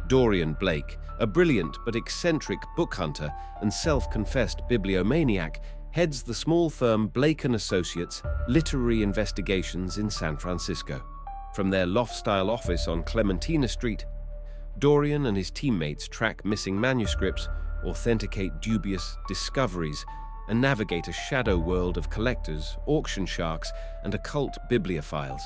Dorian Blake, a brilliant but eccentric book hunter and self-confessed bibliomaniac, heads the small firm Blake & Associates Literary Investigations in San Francisco. From their loft-style office on Clementina Street, Dorian and his teammates track missing manuscripts, authenticate dubious discoveries, and navigate a shadow world of collectors, auction sharks, and occult bibliophiles.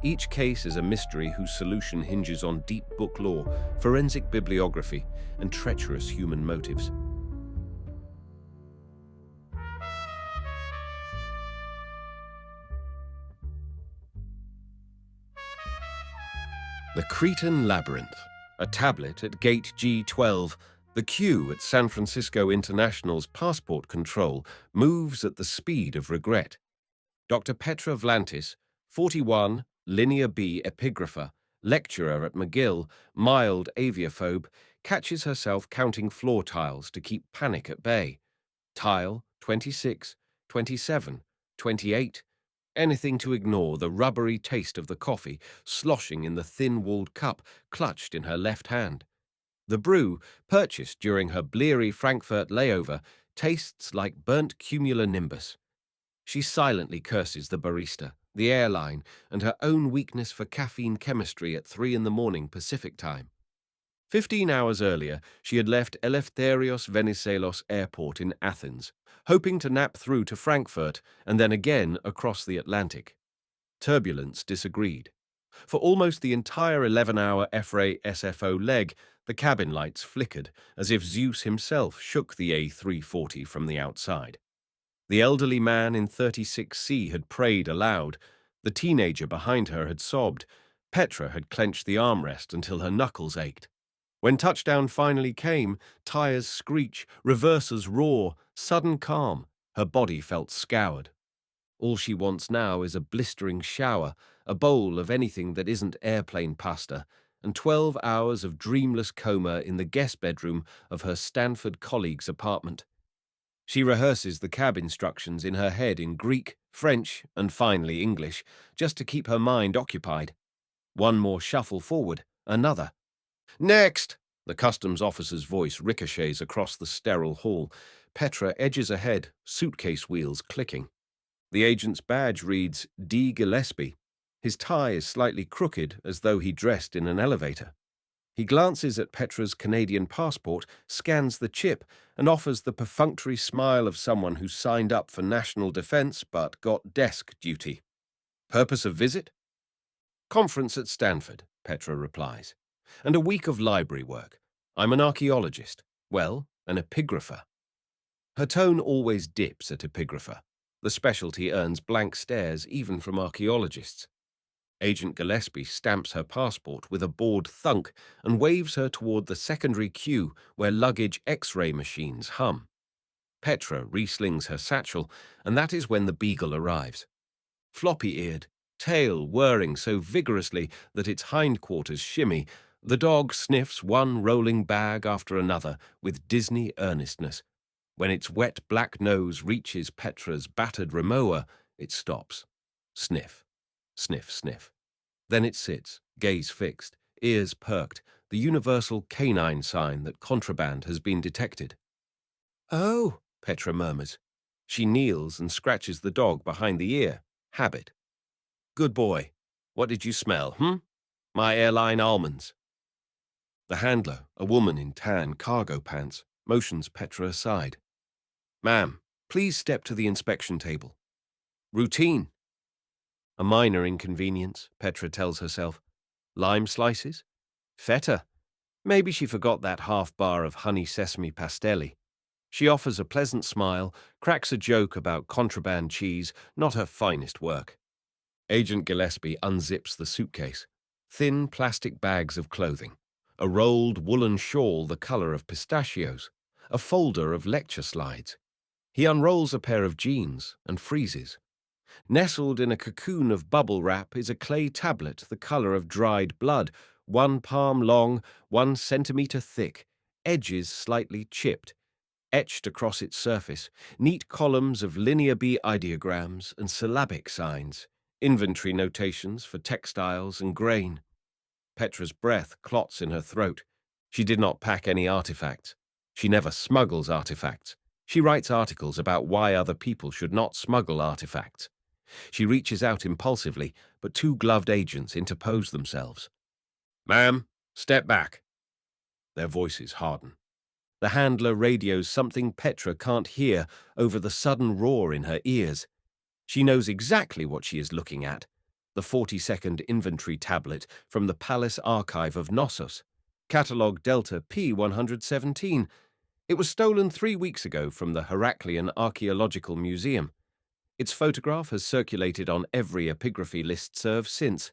Each case is a mystery whose solution hinges on deep book lore, forensic bibliography, and treacherous human motives. The Cretan Labyrinth, a tablet at Gate G12, the queue at San Francisco International's passport control moves at the speed of regret. Dr. Petra Vlantis, 41, Linear B epigrapher, lecturer at McGill, mild aviophobe, catches herself counting floor tiles to keep panic at bay. Tile 26, 27, 28. Anything to ignore the rubbery taste of the coffee sloshing in the thin-walled cup clutched in her left hand. The brew, purchased during her bleary Frankfurt layover, tastes like burnt cumulonimbus. She silently curses the barista, the airline, and her own weakness for caffeine chemistry at 3 a.m. Pacific time. 15 hours earlier, she had left Eleftherios Venizelos Airport in Athens, hoping to nap through to Frankfurt and then again across the Atlantic. Turbulence disagreed. For almost the entire 11-hour FRA SFO leg, the cabin lights flickered, as if Zeus himself shook the A340 from the outside. The elderly man in 36C had prayed aloud. The teenager behind her had sobbed. Petra had clenched the armrest until her knuckles ached. When touchdown finally came, tires screech, reversers roar, sudden calm. Her body felt scoured. All she wants now is a blistering shower, a bowl of anything that isn't airplane pasta, and 12 hours of dreamless coma in the guest bedroom of her Stanford colleague's apartment. She rehearses the cab instructions in her head in Greek, French, and finally English, just to keep her mind occupied. One more shuffle forward, another. "Next!" The customs officer's voice ricochets across the sterile hall. Petra edges ahead, suitcase wheels clicking. The agent's badge reads D. Gillespie. His tie is slightly crooked, as though he dressed in an elevator. He glances at Petra's Canadian passport, scans the chip, and offers the perfunctory smile of someone who signed up for national defense but got desk duty. Purpose of visit? Conference at Stanford, Petra replies. And a week of library work. I'm an archaeologist. Well, an epigrapher. Her tone always dips at epigrapher. The specialty earns blank stares even from archaeologists. Agent Gillespie stamps her passport with a bored thunk and waves her toward the secondary queue where luggage X-ray machines hum. Petra reslings her satchel, and that is when the beagle arrives. Floppy-eared, tail whirring so vigorously that its hindquarters shimmy, the dog sniffs one rolling bag after another with Disney earnestness. When its wet black nose reaches Petra's battered remoa, it stops. Sniff, sniff, sniff. Then it sits, gaze fixed, ears perked, the universal canine sign that contraband has been detected. "Oh," Petra murmurs. She kneels and scratches the dog behind the ear. Habit. "Good boy. What did you smell, My airline almonds." The handler, a woman in tan cargo pants, motions Petra aside. "Ma'am, please step to the inspection table." "Routine." A minor inconvenience, Petra tells herself. Lime slices? Feta? Maybe she forgot that half bar of honey sesame pastelli. She offers a pleasant smile, cracks a joke about contraband cheese, not her finest work. Agent Gillespie unzips the suitcase. Thin plastic bags of clothing. A rolled woolen shawl the color of pistachios. A folder of lecture slides. He unrolls a pair of jeans and freezes. Nestled in a cocoon of bubble wrap is a clay tablet the color of dried blood, 1 palm long, 1 centimeter thick, edges slightly chipped. Etched across its surface, neat columns of linear B ideograms and syllabic signs, inventory notations for textiles and grain. Petra's breath clots in her throat. She did not pack any artifacts. She never smuggles artifacts. She writes articles about why other people should not smuggle artifacts. She reaches out impulsively, but two gloved agents interpose themselves. "Ma'am, step back." Their voices harden. The handler radios something Petra can't hear over the sudden roar in her ears. She knows exactly what she is looking at. The 42nd Inventory Tablet from the Palace Archive of Knossos, Catalogue Delta P117. It was stolen 3 weeks ago from the Heraclean Archaeological Museum. Its photograph has circulated on every epigraphy listserv since.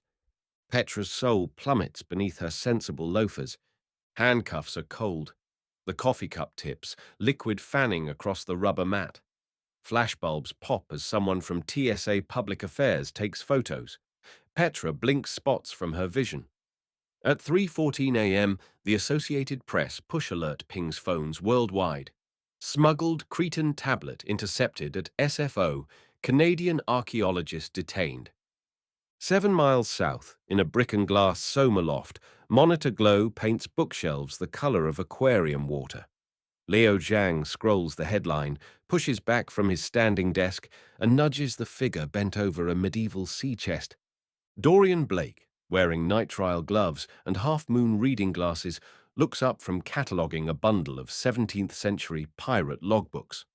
Petra's soul plummets beneath her sensible loafers. Handcuffs are cold. The coffee cup tips, liquid fanning across the rubber mat. Flashbulbs pop as someone from TSA Public Affairs takes photos. Petra blinks spots from her vision. At 3:14 a.m., the Associated Press push alert pings phones worldwide. Smuggled Cretan tablet intercepted at SFO, Canadian archaeologist detained. 7 miles south, in a brick and glass Soma loft, Monitor Glow paints bookshelves the color of aquarium water. Leo Zhang scrolls the headline, pushes back from his standing desk, and nudges the figure bent over a medieval sea chest. Dorian Blake, wearing nitrile gloves and half-moon reading glasses, looks up from cataloguing a bundle of 17th-century pirate logbooks.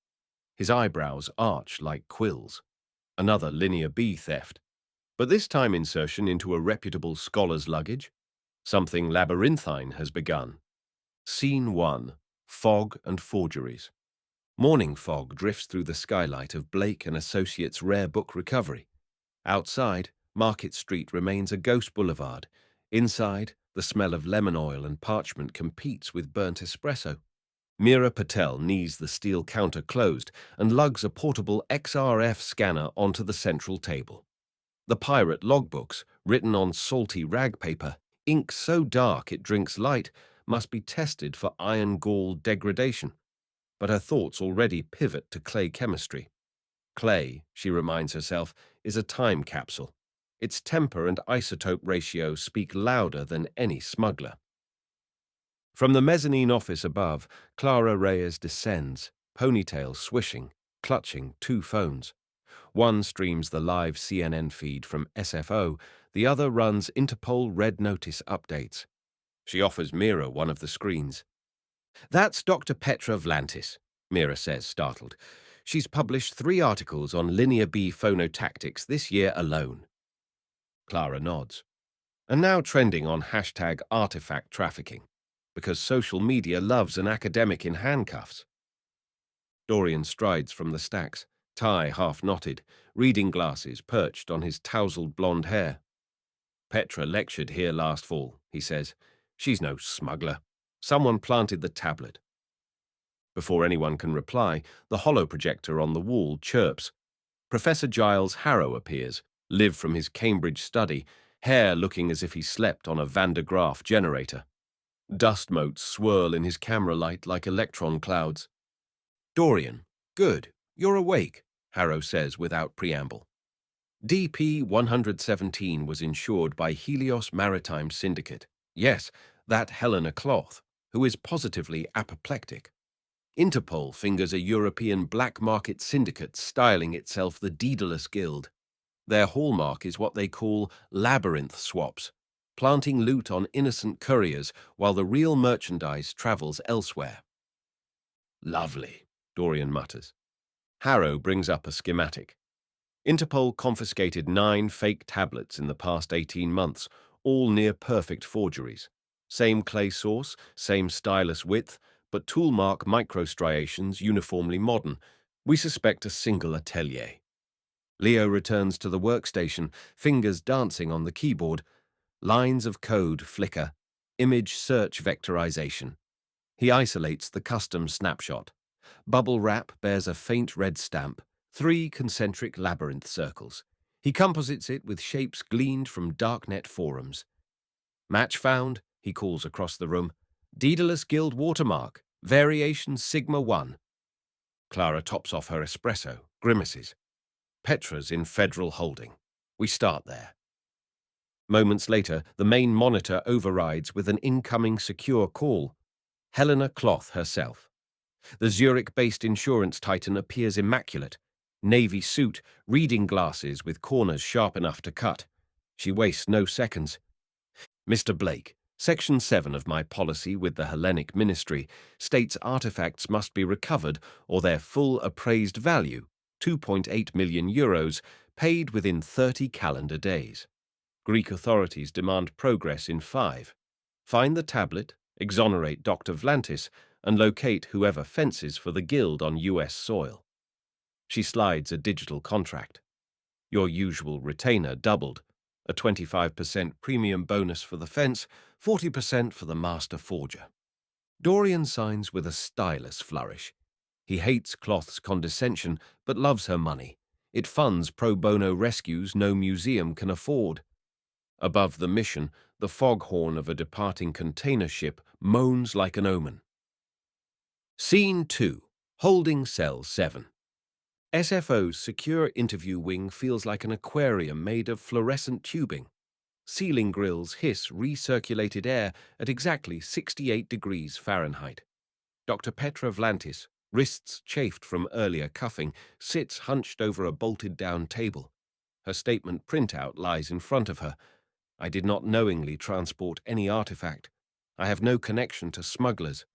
His eyebrows arch like quills. Another Linear B theft. But this time insertion into a reputable scholar's luggage. Something labyrinthine has begun. Scene 1. Fog and forgeries. Morning fog drifts through the skylight of Blake and Associates' rare book recovery. Outside, Market Street remains a ghost boulevard. Inside, the smell of lemon oil and parchment competes with burnt espresso. Meera Patel knees the steel counter closed and lugs a portable XRF scanner onto the central table. The pirate logbooks, written on salty rag paper, ink so dark it drinks light, must be tested for iron gall degradation. But her thoughts already pivot to clay chemistry. Clay, she reminds herself, is a time capsule. Its temper and isotope ratio speak louder than any smuggler. From the mezzanine office above, Clara Reyes descends, ponytail swishing, clutching 2 phones. One streams the live CNN feed from SFO, the other runs Interpol Red Notice updates. She offers Meera one of the screens. "That's Dr. Petra Vlantis," Meera says, startled. "She's published 3 articles on Linear B phonotactics this year alone." Clara nods. "And now trending on #artifact trafficking, because social media loves an academic in handcuffs." Dorian strides from the stacks, tie half knotted, reading glasses perched on his tousled blonde hair. "Petra lectured here last fall," he says. "She's no smuggler. Someone planted the tablet." Before anyone can reply, the holoprojector on the wall chirps. Professor Giles Harrow appears, live from his Cambridge study, hair looking as if he slept on a Van de Graaff generator. Dust motes swirl in his camera light like electron clouds. "Dorian, good, you're awake," Harrow says without preamble. DP 117 was insured by Helios Maritime Syndicate. Yes, that Helena Cloth, who is positively apoplectic. Interpol fingers a European black market syndicate styling itself the Daedalus Guild. Their hallmark is what they call labyrinth swaps, planting loot on innocent couriers while the real merchandise travels elsewhere. "Lovely," Dorian mutters. Harrow brings up a schematic. Interpol confiscated 9 fake tablets in the past 18 months, all near-perfect forgeries. Same clay source, same stylus width, but toolmark microstriations uniformly modern. We suspect a single atelier. Leo returns to the workstation, fingers dancing on the keyboard. Lines of code flicker. Image search vectorization. He isolates the custom snapshot. Bubble wrap bears a faint red stamp, 3 concentric labyrinth circles. He composites it with shapes gleaned from darknet forums. "Match found," he calls across the room. "Daedalus Guild watermark, variation Sigma 1. Clara tops off her espresso, grimaces. Petra's in federal holding. We start there. Moments later, the main monitor overrides with an incoming secure call. Helena Cloth herself. The Zurich-based insurance titan appears immaculate. Navy suit, reading glasses with corners sharp enough to cut. She wastes no seconds. Mr. Blake, Section 7 of my policy with the Hellenic Ministry states artifacts must be recovered or their full appraised value, 2.8 million euros, paid within 30 calendar days. Greek authorities demand progress in 5. Find the tablet, exonerate Dr. Vlantis, and locate whoever fences for the Guild on US soil. She slides a digital contract. Your usual retainer doubled. A 25% premium bonus for the fence, 40% for the master forger. Dorian signs with a stylus flourish. He hates Cloth's condescension, but loves her money. It funds pro bono rescues no museum can afford. Above the mission, the foghorn of a departing container ship moans like an omen. Scene 2. Holding Cell 7. SFO's secure interview wing feels like an aquarium made of fluorescent tubing. Ceiling grills hiss recirculated air at exactly 68 degrees Fahrenheit. Dr. Petra Vlantis, wrists chafed from earlier cuffing, sits hunched over a bolted-down table. Her statement printout lies in front of her. I did not knowingly transport any artifact. I have no connection to smugglers.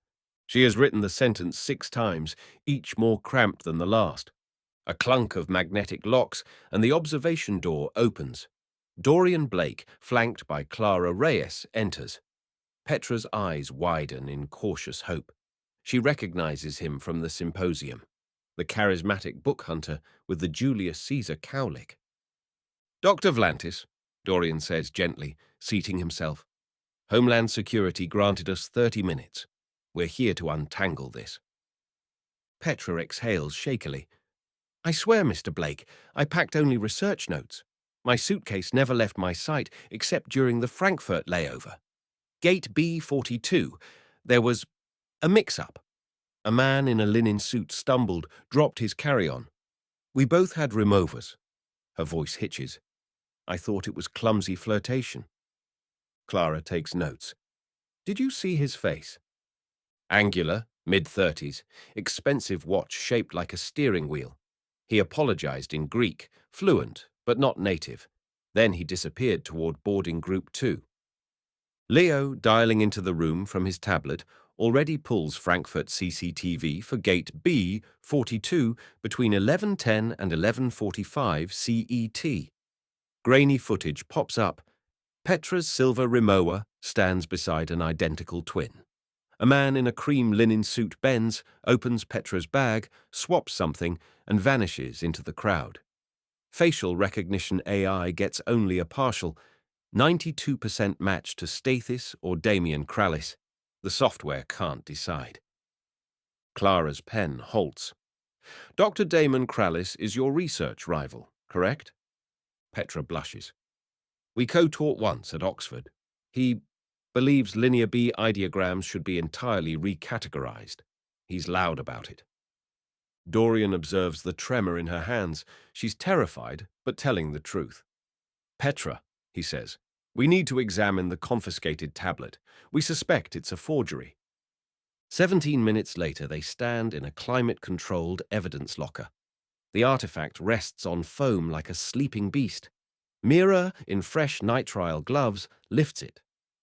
She has written the sentence 6 times, each more cramped than the last. A clunk of magnetic locks, and the observation door opens. Dorian Blake, flanked by Clara Reyes, enters. Petra's eyes widen in cautious hope. She recognizes him from the symposium, the charismatic book hunter with the Julius Caesar cowlick. Dr. Vlantis, Dorian says gently, seating himself. Homeland Security granted us 30 minutes. We're here to untangle this. Petra exhales shakily. I swear, Mr. Blake, I packed only research notes. My suitcase never left my sight except during the Frankfurt layover. Gate B42. There was a mix-up. A man in a linen suit stumbled, dropped his carry-on. We both had removers. Her voice hitches. I thought it was clumsy flirtation. Clara takes notes. Did you see his face? Angular, mid-30s, expensive watch shaped like a steering wheel. He apologized in Greek, fluent, but not native. Then he disappeared toward boarding group 2. Leo, dialing into the room from his tablet, already pulls Frankfurt CCTV for gate B42 between 11:10 and 11:45 CET. Grainy footage pops up. Petra's silver Rimowa stands beside an identical twin. A man in a cream linen suit bends, opens Petra's bag, swaps something, and vanishes into the crowd. Facial recognition AI gets only a partial, 92% match to Stathis or Damian Krallis. The software can't decide. Clara's pen halts. Dr. Damon Krallis is your research rival, correct? Petra blushes. We co-taught once at Oxford. He believes linear B ideograms should be entirely recategorized. He's loud about it. Dorian observes the tremor in her hands. She's terrified, but telling the truth. Petra, he says, we need to examine the confiscated tablet. We suspect it's a forgery. 17 minutes later, they stand in a climate-controlled evidence locker. The artifact rests on foam like a sleeping beast. Mira, in fresh nitrile gloves, lifts it.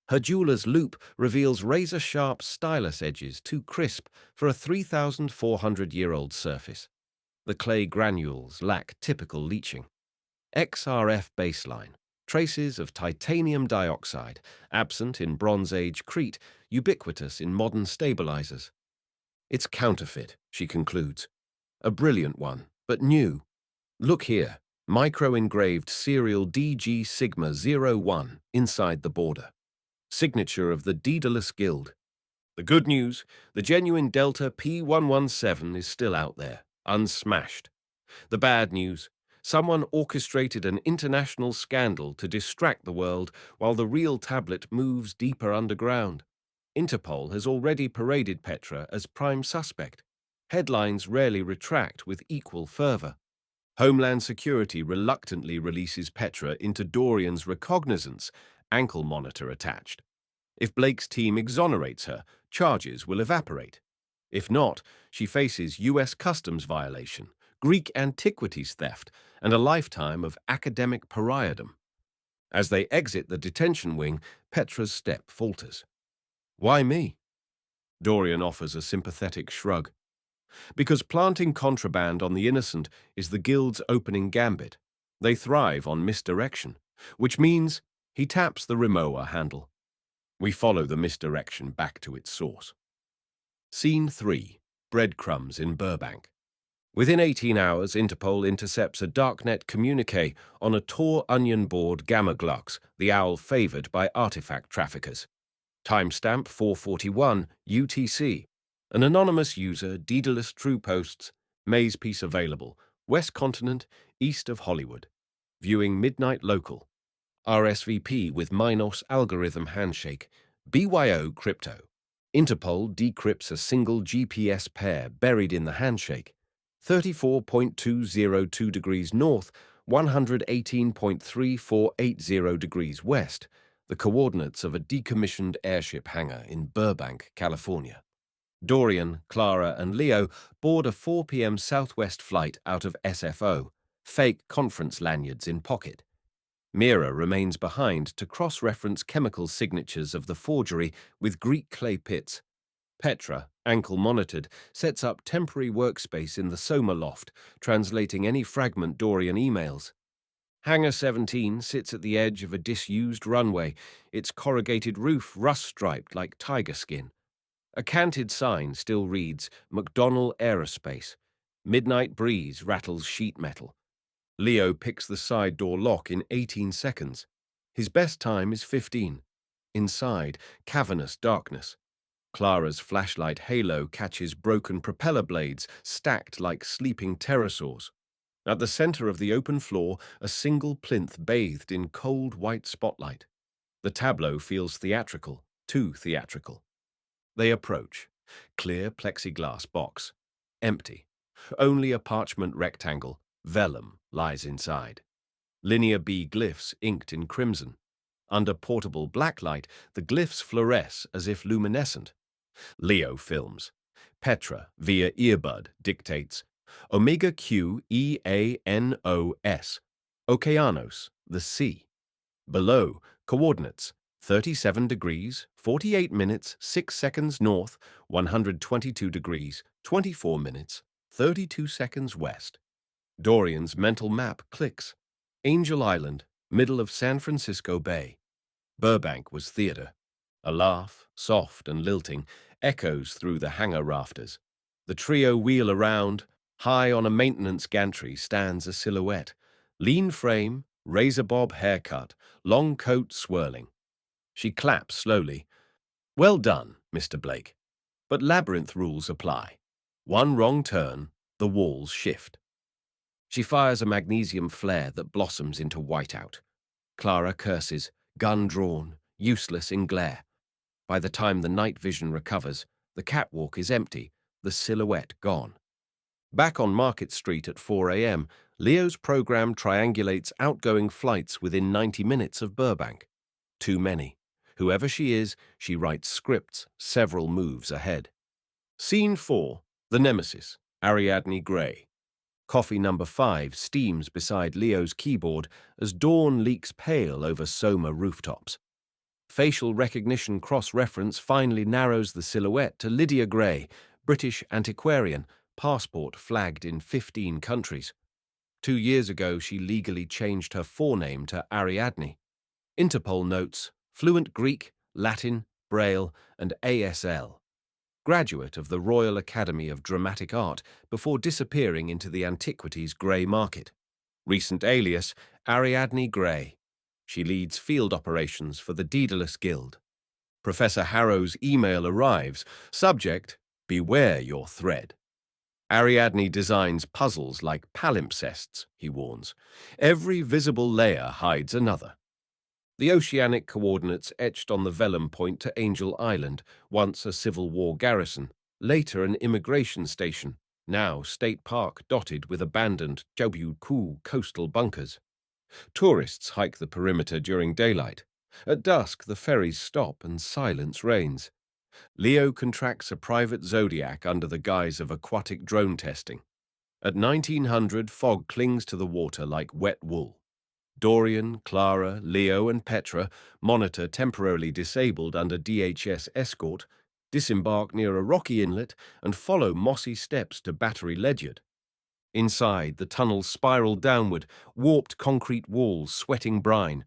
Her jeweler's loop reveals razor-sharp stylus edges too crisp for a 3,400-year-old surface. The clay granules lack typical leaching. XRF baseline, traces of titanium dioxide, absent in Bronze Age Crete, ubiquitous in modern stabilizers. It's counterfeit, she concludes. A brilliant one, but new. Look here, micro-engraved serial DG Sigma 01 inside the border. Signature of the Daedalus Guild. The good news, the genuine Delta P117 is still out there, unsmashed. The bad news, someone orchestrated an international scandal to distract the world while the real tablet moves deeper underground. Interpol has already paraded Petra as prime suspect. Headlines rarely retract with equal fervor. Homeland Security reluctantly releases Petra into Dorian's recognizance, ankle monitor attached. If Blake's team exonerates her, charges will evaporate. If not, she faces U.S. customs violation, Greek antiquities theft, and a lifetime of academic pariahdom. As they exit the detention wing, Petra's step falters. Why me? Dorian offers a sympathetic shrug. Because planting contraband on the innocent is the Guild's opening gambit. They thrive on misdirection, which means he taps the Rimowa handle. We follow the misdirection back to its source. Scene 3. Breadcrumbs in Burbank. Within 18 hours, Interpol intercepts a darknet communique on a Tor onion board Gamma Glux, the owl favored by artifact traffickers. Timestamp 441 UTC. An anonymous user, Daedalus True posts, Maze piece available, West Continent, east of Hollywood. Viewing Midnight Local. RSVP with Minos algorithm handshake. BYO crypto. Interpol decrypts a single GPS pair buried in the handshake. 34.202 degrees north, 118.3480 degrees west, the coordinates of a decommissioned airship hangar in Burbank, California. Dorian, Clara, and Leo board a 4 p.m. Southwest flight out of SFO, fake conference lanyards in pocket. Mira remains behind to cross-reference chemical signatures of the forgery with Greek clay pits. Petra, ankle-monitored, sets up temporary workspace in the Soma loft, translating any fragment Dorian emails. Hangar 17 sits at the edge of a disused runway, its corrugated roof rust-striped like tiger skin. A canted sign still reads, McDonnell Aerospace. Midnight breeze rattles sheet metal. Leo picks the side door lock in 18 seconds. His best time is 15. Inside, cavernous darkness. Clara's flashlight halo catches broken propeller blades stacked like sleeping pterosaurs. At the center of the open floor, a single plinth bathed in cold white spotlight. The tableau feels theatrical, too theatrical. They approach. Clear plexiglass box. Empty. Only a parchment rectangle, vellum, lies inside. Linear B glyphs inked in crimson. Under portable blacklight, the glyphs fluoresce as if luminescent. Leo films. Petra, via earbud, dictates Omega Q EANOS. Okeanos, the sea. Below, coordinates 37 degrees, 48 minutes, 6 seconds north, 122 degrees, 24 minutes, 32 seconds west. Dorian's mental map clicks. Angel Island, middle of San Francisco Bay. Burbank was theater. A laugh, soft and lilting, echoes through the hangar rafters. The trio wheel around. High on a maintenance gantry stands a silhouette. Lean frame, razor bob haircut, long coat swirling. She claps slowly. Well done, Mr. Blake. But labyrinth rules apply. One wrong turn, the walls shift. She fires a magnesium flare that blossoms into whiteout. Clara curses, gun drawn, useless in glare. By the time the night vision recovers, the catwalk is empty, the silhouette gone. Back on Market Street at 4 a.m., Leo's program triangulates outgoing flights within 90 minutes of Burbank. Too many. Whoever she is, she writes scripts several moves ahead. Scene 4. The Nemesis, Ariadne Gray. Coffee number 5 steams beside Leo's keyboard as dawn leaks pale over Soma rooftops. Facial recognition cross-reference finally narrows the silhouette to Lydia Gray, British antiquarian, passport flagged in 15 countries. 2 years ago, she legally changed her forename to Ariadne. Interpol notes, fluent Greek, Latin, Braille, and ASL. Graduate of the Royal Academy of Dramatic Art before disappearing into the antiquities grey market. Recent alias, Ariadne Gray. She leads field operations for the Daedalus Guild. Professor Harrow's email arrives. Subject, beware your thread. Ariadne designs puzzles like palimpsests, he warns. Every visible layer hides another. The oceanic coordinates etched on the vellum point to Angel Island, once a Civil War garrison, later an immigration station, now state park dotted with abandoned Cool coastal bunkers. Tourists hike the perimeter during daylight. At dusk, the ferries stop and silence reigns. Leo contracts a private zodiac under the guise of aquatic drone testing. At 1900, fog clings to the water like wet wool. Dorian, Clara, Leo, and Petra monitor temporarily disabled under DHS escort, disembark near a rocky inlet, and follow mossy steps to Battery Ledyard. Inside, the tunnels spiral downward, warped concrete walls sweating brine.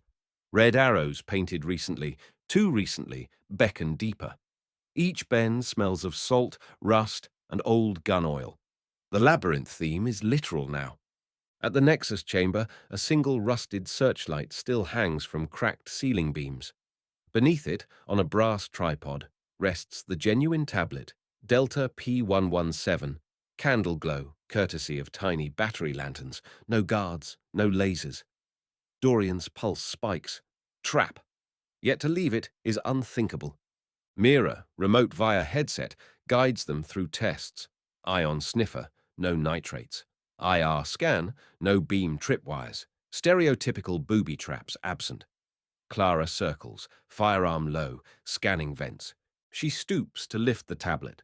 Red arrows painted recently, too recently, beckon deeper. Each bend smells of salt, rust, and old gun oil. The labyrinth theme is literal now. At the Nexus chamber, a single rusted searchlight still hangs from cracked ceiling beams. Beneath it, on a brass tripod, rests the genuine tablet, Delta P117, candle glow, courtesy of tiny battery lanterns, no guards, no lasers. Dorian's pulse spikes. Trap. Yet to leave it is unthinkable. Mira, remote via headset, guides them through tests. Ion sniffer, no nitrates. IR scan, no beam tripwires. Stereotypical booby traps absent. Clara circles, firearm low, scanning vents. She stoops to lift the tablet.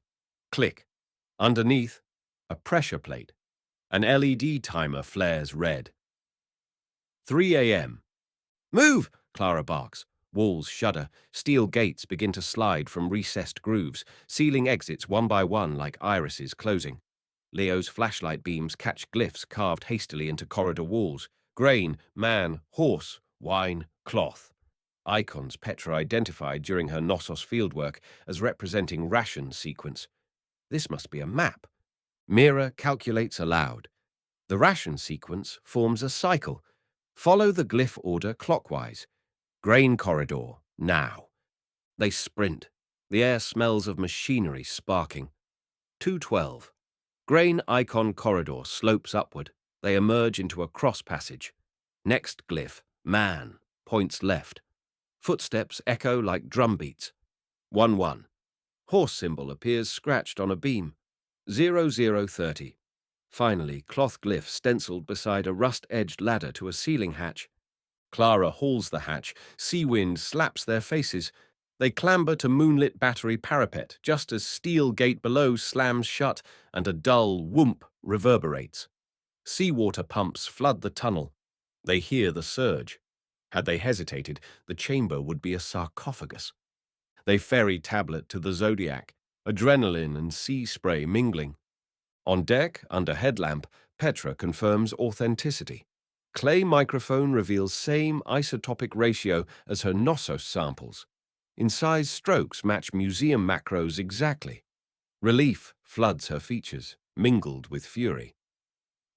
Click. Underneath, a pressure plate. An LED timer flares red. 3 a.m. Move! Clara barks. Walls shudder. Steel gates begin to slide from recessed grooves, sealing exits one by one like irises closing. Leo's flashlight beams catch glyphs carved hastily into corridor walls. Grain, man, horse, wine, cloth. Icons Petra identified during her Knossos fieldwork as representing ration sequence. This must be a map. Mira calculates aloud. The ration sequence forms a cycle. Follow the glyph order clockwise. Grain corridor, now. They sprint. The air smells of machinery sparking. 212. Grain icon corridor slopes upward. They emerge into a cross passage. Next glyph, man, points left. Footsteps echo like drumbeats. 1-1. Horse symbol appears scratched on a beam. 0030. Finally, cloth glyph stenciled beside a rust-edged ladder to a ceiling hatch. Clara hauls the hatch. Sea wind slaps their faces. They clamber to moonlit battery parapet just as steel gate below slams shut and a dull whoomp reverberates. Seawater pumps flood the tunnel. They hear the surge. Had they hesitated, the chamber would be a sarcophagus. They ferry tablet to the Zodiac, adrenaline and sea spray mingling. On deck, under headlamp, Petra confirms authenticity. Clay microphone reveals same isotopic ratio as her Knossos samples. Incised strokes match museum macros exactly. Relief floods her features, mingled with fury.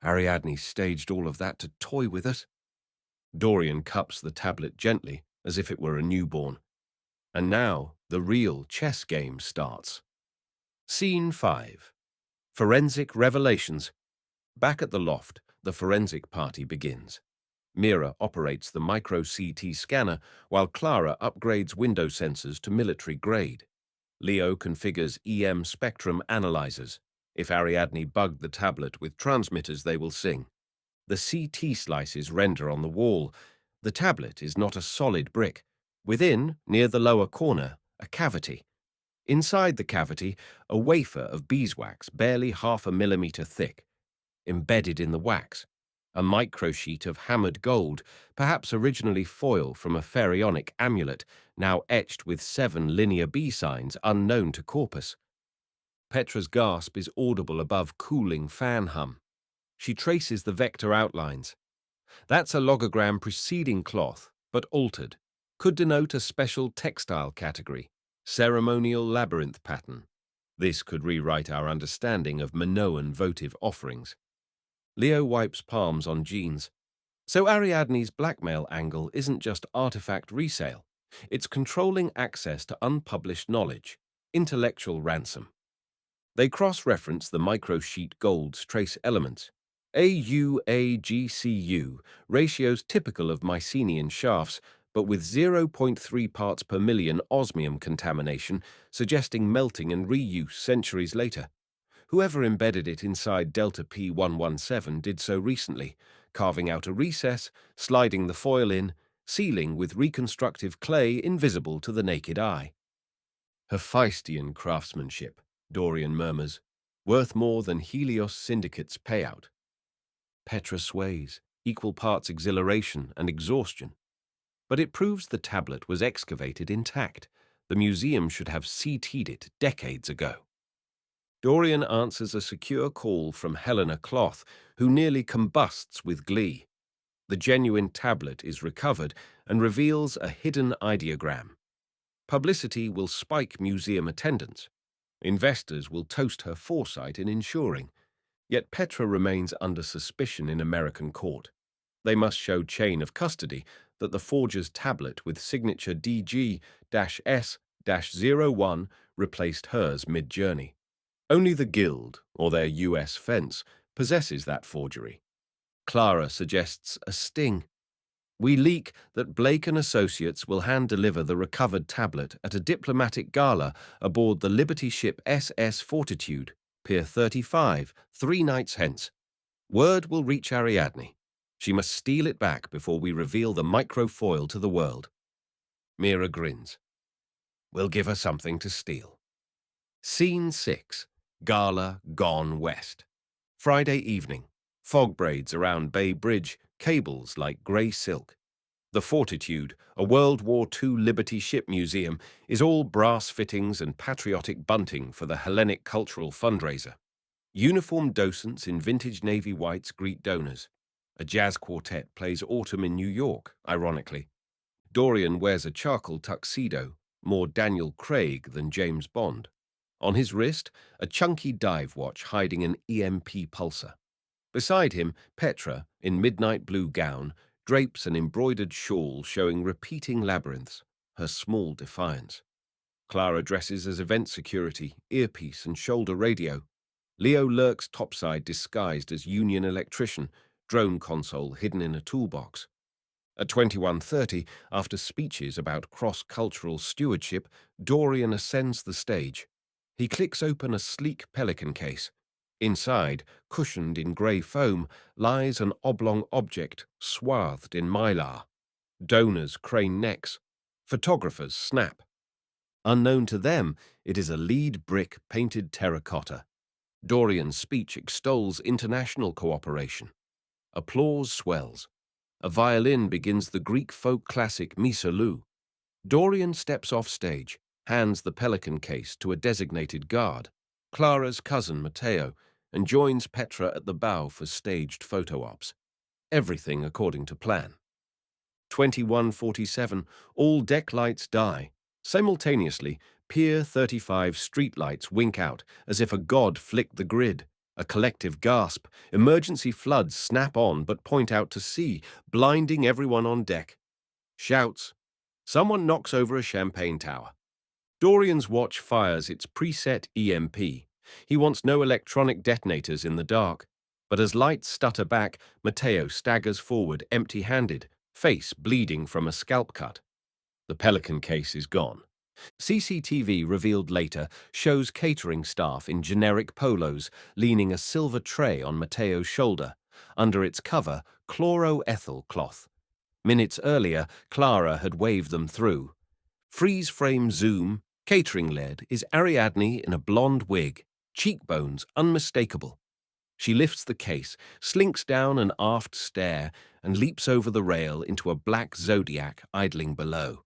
Ariadne staged all of that to toy with us. Dorian cups the tablet gently, as if it were a newborn. And now the real chess game starts. Scene 5. Forensic Revelations. Back at the loft, the forensic party begins. Mira operates the micro-CT scanner, while Clara upgrades window sensors to military grade. Leo configures EM spectrum analyzers. If Ariadne bugged the tablet with transmitters, they will sing. The CT slices render on the wall. The tablet is not a solid brick. Within, near the lower corner, a cavity. Inside the cavity, a wafer of beeswax barely 0.5 millimeter thick. Embedded in the wax, a microsheet of hammered gold, perhaps originally foil from a pharaonic amulet, now etched with 7 linear B signs unknown to Corpus. Petra's gasp is audible above cooling fan hum. She traces the vector outlines. That's a logogram preceding cloth, but altered. Could denote a special textile category, ceremonial labyrinth pattern. This could rewrite our understanding of Minoan votive offerings. Leo wipes palms on jeans. So Ariadne's blackmail angle isn't just artifact resale. It's controlling access to unpublished knowledge, intellectual ransom. They cross-reference the microsheet gold's trace elements. AuAgCu, ratios typical of Mycenaean shafts, but with 0.3 parts per million osmium contamination, suggesting melting and reuse centuries later. Whoever embedded it inside Delta P117 did so recently, carving out a recess, sliding the foil in, sealing with reconstructive clay invisible to the naked eye. Hephaestian craftsmanship, Dorian murmurs, worth more than Helios Syndicate's payout. Petra sways, equal parts exhilaration and exhaustion. But it proves the tablet was excavated intact. The museum should have CT'd it decades ago. Dorian answers a secure call from Helena Cloth, who nearly combusts with glee. The genuine tablet is recovered and reveals a hidden ideogram. Publicity will spike museum attendance. Investors will toast her foresight in insuring. Yet Petra remains under suspicion in American court. They must show chain of custody that the forger's tablet with signature DG-S-01 replaced hers mid-journey. Only the Guild, or their US fence, possesses that forgery. Clara suggests a sting. We leak that Blake and Associates will hand-deliver the recovered tablet at a diplomatic gala aboard the Liberty ship SS Fortitude, Pier 35, 3 nights hence. Word will reach Ariadne. She must steal it back before we reveal the microfoil to the world. Mira grins. We'll give her something to steal. Scene 6. Gala gone west. Friday evening. Fog braids around Bay Bridge, cables like grey silk. The Fortitude, a World War II Liberty ship museum, is all brass fittings and patriotic bunting for the Hellenic cultural fundraiser. Uniformed docents in vintage navy whites greet donors. A jazz quartet plays Autumn in New York, ironically. Dorian wears a charcoal tuxedo, more Daniel Craig than James Bond. On his wrist, a chunky dive watch hiding an EMP pulsar. Beside him, Petra, in midnight blue gown, drapes an embroidered shawl showing repeating labyrinths, her small defiance. Clara dresses as event security, earpiece and shoulder radio. Leo lurks topside disguised as union electrician, drone console hidden in a toolbox. At 21:30, after speeches about cross-cultural stewardship, Dorian ascends the stage. He clicks open a sleek pelican case. Inside, cushioned in grey foam, lies an oblong object swathed in mylar. Donors crane necks. Photographers snap. Unknown to them, it is a lead brick painted terracotta. Dorian's speech extols international cooperation. Applause swells. A violin begins the Greek folk classic Misalou. Dorian steps off stage, hands the pelican case to a designated guard, Clara's cousin Matteo, and joins Petra at the bow for staged photo ops. Everything according to plan. 21:47, all deck lights die. Simultaneously, Pier 35 streetlights wink out as if a god flicked the grid. A collective gasp. Emergency floods snap on but point out to sea, blinding everyone on deck. Shouts. Someone knocks over a champagne tower. Dorian's watch fires its preset EMP. He wants no electronic detonators in the dark. But as lights stutter back, Matteo staggers forward empty-handed, face bleeding from a scalp cut. The pelican case is gone. CCTV revealed later shows catering staff in generic polos leaning a silver tray on Matteo's shoulder. Under its cover, chloroethyl cloth. Minutes earlier, Clara had waved them through. Freeze-frame zoom, catering-led, is Ariadne in a blonde wig, cheekbones unmistakable. She lifts the case, slinks down an aft stair, and leaps over the rail into a black Zodiac idling below.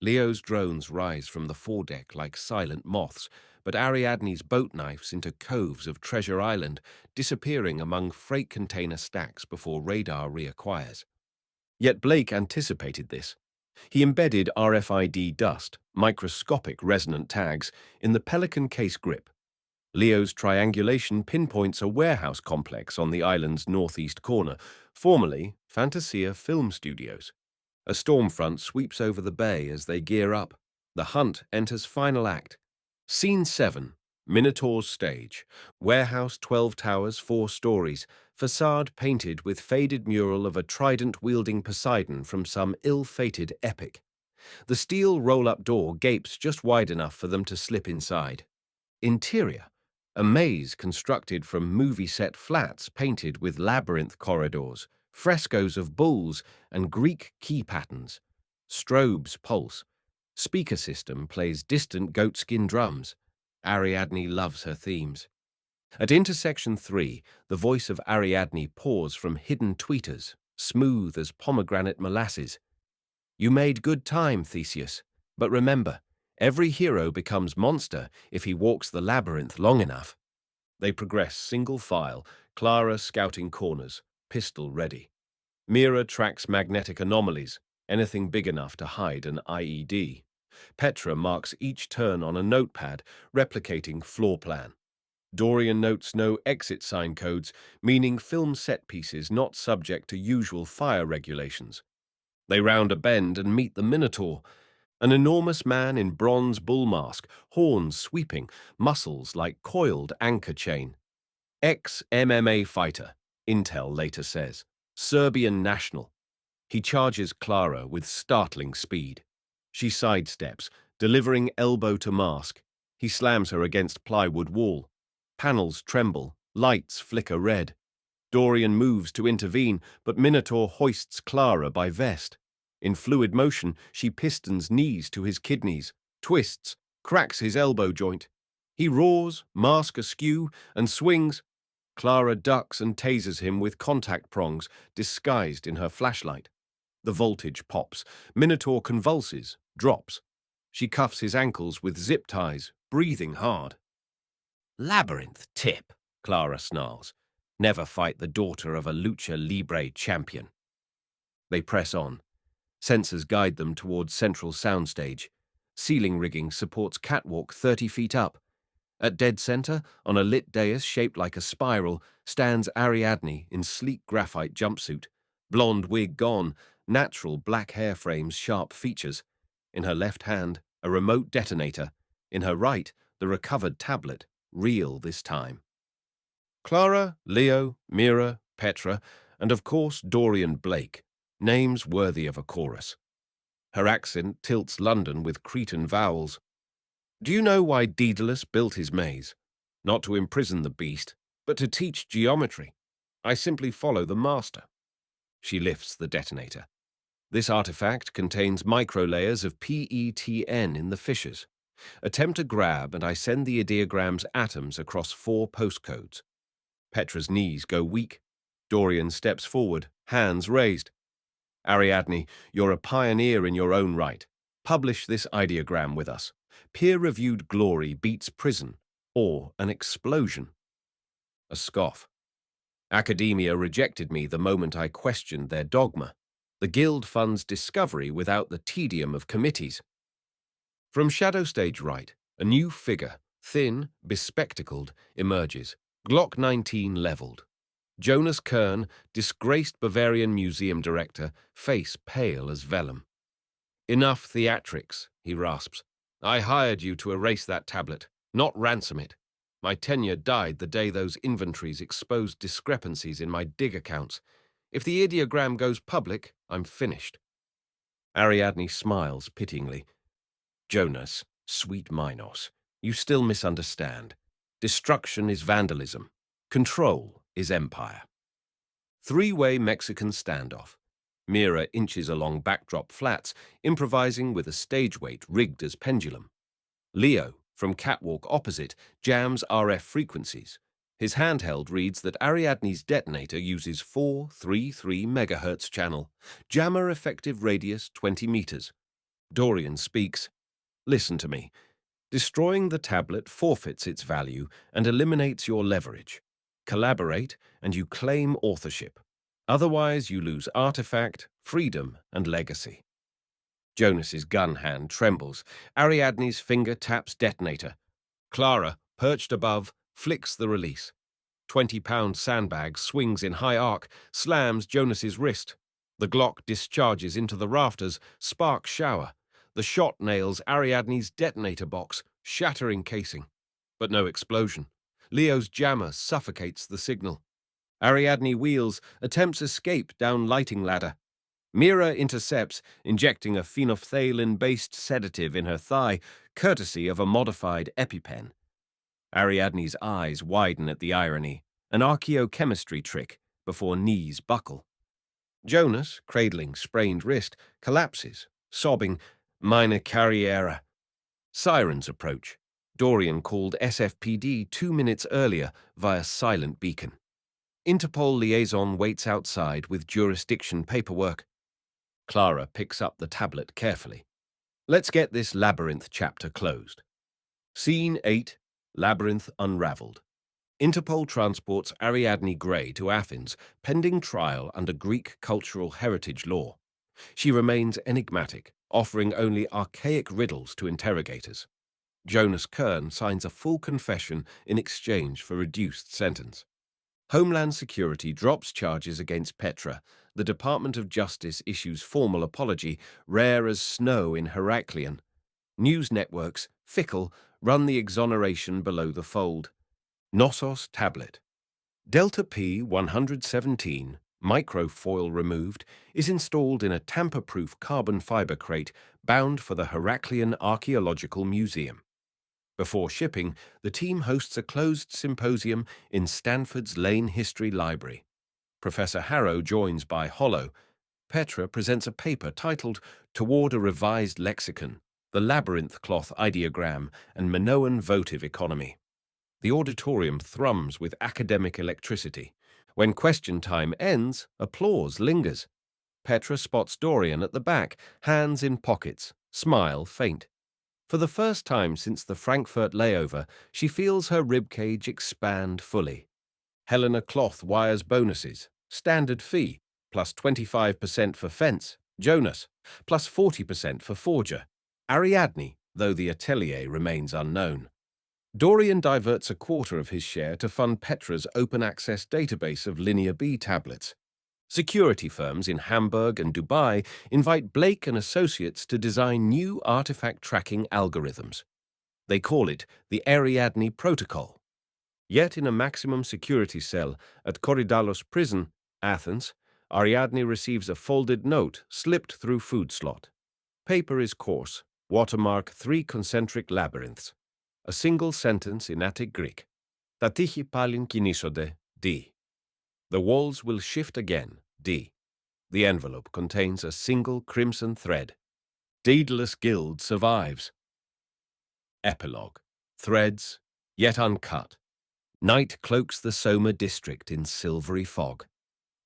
Leo's drones rise from the foredeck like silent moths, but Ariadne's boat knifes into coves of Treasure Island, disappearing among freight container stacks before radar reacquires. Yet Blake anticipated this. He embedded RFID dust, microscopic resonant tags, in the pelican case grip. Leo's triangulation pinpoints a warehouse complex on the island's northeast corner, formerly Fantasia Film Studios. A storm front sweeps over the bay as they gear up. The hunt enters final act. Scene 7. Minotaur's stage. Warehouse 12 towers, 4 stories. Facade painted with faded mural of a trident-wielding Poseidon from some ill-fated epic. The steel roll-up door gapes just wide enough for them to slip inside. Interior. a maze constructed from movie-set flats painted with labyrinth corridors, frescoes of bulls, and Greek key patterns. Strobes pulse. Speaker system plays distant goatskin drums. Ariadne loves her themes. At intersection 3, the voice of Ariadne pours from hidden tweeters, smooth as pomegranate molasses. You made good time, Theseus, but remember, every hero becomes monster if he walks the labyrinth long enough. They progress single file, Clara scouting corners, pistol ready. Mira tracks magnetic anomalies, anything big enough to hide an IED. Petra marks each turn on a notepad, replicating floor plan. Dorian notes no exit sign codes, meaning film set pieces not subject to usual fire regulations. They round a bend and meet the Minotaur, an enormous man in bronze bull mask, horns sweeping, muscles like coiled anchor chain. Ex-MMA fighter, Intel later says. Serbian national. He charges Clara with startling speed. She sidesteps, delivering elbow to mask. He slams her against plywood wall. Panels tremble, lights flicker red. Dorian moves to intervene, but Minotaur hoists Clara by vest. In fluid motion, she pistons knees to his kidneys, twists, cracks his elbow joint. He roars, mask askew, and swings. Clara ducks and tases him with contact prongs, disguised in her flashlight. The voltage pops. Minotaur convulses, drops. She cuffs his ankles with zip ties, breathing hard. Labyrinth tip, Clara snarls. Never fight the daughter of a lucha libre champion. They press on. Sensors guide them towards central soundstage. Ceiling rigging supports catwalk 30 feet up. At dead center, on a lit dais shaped like a spiral, stands Ariadne in sleek graphite jumpsuit. Blonde wig gone, natural black hair frames sharp features. In her left hand, a remote detonator. In her right, the recovered tablet, real this time. Clara, Leo, Mira, Petra, and of course Dorian Blake, names worthy of a chorus. Her accent tilts London with Cretan vowels. Do you know why Daedalus built his maze? Not to imprison the beast, but to teach geometry. I simply follow the master. She lifts the detonator. This artifact contains microlayers of PETN in the fissures. Attempt a grab and I send the ideogram's atoms across 4 postcodes. Petra's knees go weak. Dorian steps forward, hands raised. Ariadne, you're a pioneer in your own right. Publish this ideogram with us. Peer-reviewed glory beats prison, or an explosion. A scoff. Academia rejected me the moment I questioned their dogma. The Guild funds discovery without the tedium of committees. From shadow stage right, a new figure, thin, bespectacled, emerges, Glock 19 leveled. Jonas Kern, disgraced Bavarian museum director, face pale as vellum. Enough theatrics, he rasps. I hired you to erase that tablet, not ransom it. My tenure died the day those inventories exposed discrepancies in my dig accounts. If the ideogram goes public, I'm finished. Ariadne smiles pityingly. Jonas, sweet Minos, you still misunderstand. Destruction is vandalism. Control is empire. 3-way Mexican standoff. Mira inches along backdrop flats, improvising with a stage weight rigged as pendulum. Leo, from catwalk opposite, jams RF frequencies. His handheld reads that Ariadne's detonator uses 433 MHz channel. Jammer effective radius 20 meters. Dorian speaks. Listen to me. Destroying the tablet forfeits its value and eliminates your leverage. Collaborate, and you claim authorship. Otherwise, you lose artifact, freedom, and legacy. Jonas's gun hand trembles. Ariadne's finger taps detonator. Clara, perched above, flicks the release. 20-pound sandbag swings in high arc, slams Jonas's wrist. The Glock discharges into the rafters, sparks shower. The shot nails Ariadne's detonator box, shattering casing. But no explosion. Leo's jammer suffocates the signal. Ariadne wheels, attempts escape down lighting ladder. Mira intercepts, injecting a phenolphthalein-based sedative in her thigh, courtesy of a modified EpiPen. Ariadne's eyes widen at the irony, an archaeochemistry trick before knees buckle. Jonas, cradling sprained wrist, collapses, sobbing, "Meine Karriere." Sirens approach. Dorian called SFPD 2 minutes earlier via silent beacon. Interpol liaison waits outside with jurisdiction paperwork. Clara picks up the tablet carefully. Let's get this labyrinth chapter closed. Scene 8, Labyrinth Unraveled. Interpol transports Ariadne Gray to Athens, pending trial under Greek cultural heritage law. She remains enigmatic, offering only archaic riddles to interrogators. Jonas Kern signs a full confession in exchange for reduced sentence. Homeland Security drops charges against Petra. The Department of Justice issues formal apology, rare as snow in Heracleon. News networks, fickle, run the exoneration below the fold. Knossos tablet. Delta P-117, microfoil removed, is installed in a tamper-proof carbon fiber crate bound for the Heracleon Archaeological Museum. Before shipping, the team hosts a closed symposium in Stanford's Lane History Library. Professor Harrow joins by Hollow. Petra presents a paper titled Toward a Revised Lexicon, the Labyrinth Cloth Ideogram and Minoan Votive Economy. The auditorium thrums with academic electricity. When question time ends, applause lingers. Petra spots Dorian at the back, hands in pockets, smile faint. For the first time since the Frankfurt layover, she feels her ribcage expand fully. Helena Cloth wires bonuses, standard fee, plus 25% for fence, Jonas, plus 40% for forger, Ariadne, though the atelier remains unknown. Dorian diverts a quarter of his share to fund Petra's open-access database of Linear B tablets. Security firms in Hamburg and Dubai invite Blake and Associates to design new artifact tracking algorithms. They call it the Ariadne Protocol. Yet in a maximum security cell at Korydallos prison, Athens, Ariadne receives a folded note slipped through food slot. Paper is coarse, watermark 3 concentric labyrinths. A single sentence in Attic Greek. Ta tύχη πάλιν κινήσονται, D. The walls will shift again, D. The envelope contains a single crimson thread. Daedalus Guild survives. Epilogue. Threads, yet uncut. Night cloaks the Soma district in silvery fog.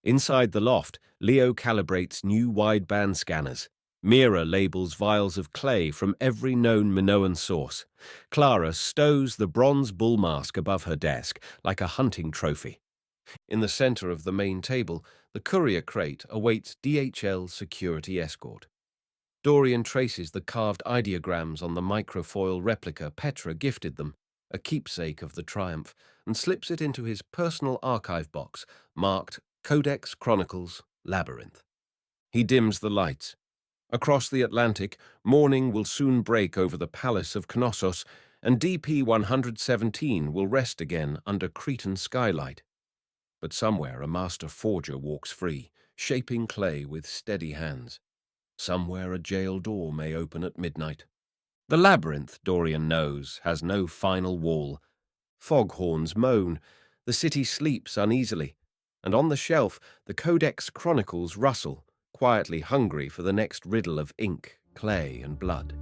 Inside the loft, Leo calibrates new wideband scanners. Mira labels vials of clay from every known Minoan source. Clara stows the bronze bull mask above her desk like a hunting trophy. In the center of the main table, the courier crate awaits DHL security escort. Dorian traces the carved ideograms on the microfoil replica Petra gifted them, a keepsake of the triumph, and slips it into his personal archive box, marked Codex Chronicles Labyrinth. He dims the lights. Across the Atlantic, morning will soon break over the palace of Knossos, and DP-117 will rest again under Cretan skylight. But somewhere a master forger walks free, shaping clay with steady hands. Somewhere a jail door may open at midnight. The labyrinth, Dorian knows, has no final wall. Foghorns moan, the city sleeps uneasily, and on the shelf the Codex Chronicles rustle, quietly hungry for the next riddle of ink, clay, and blood.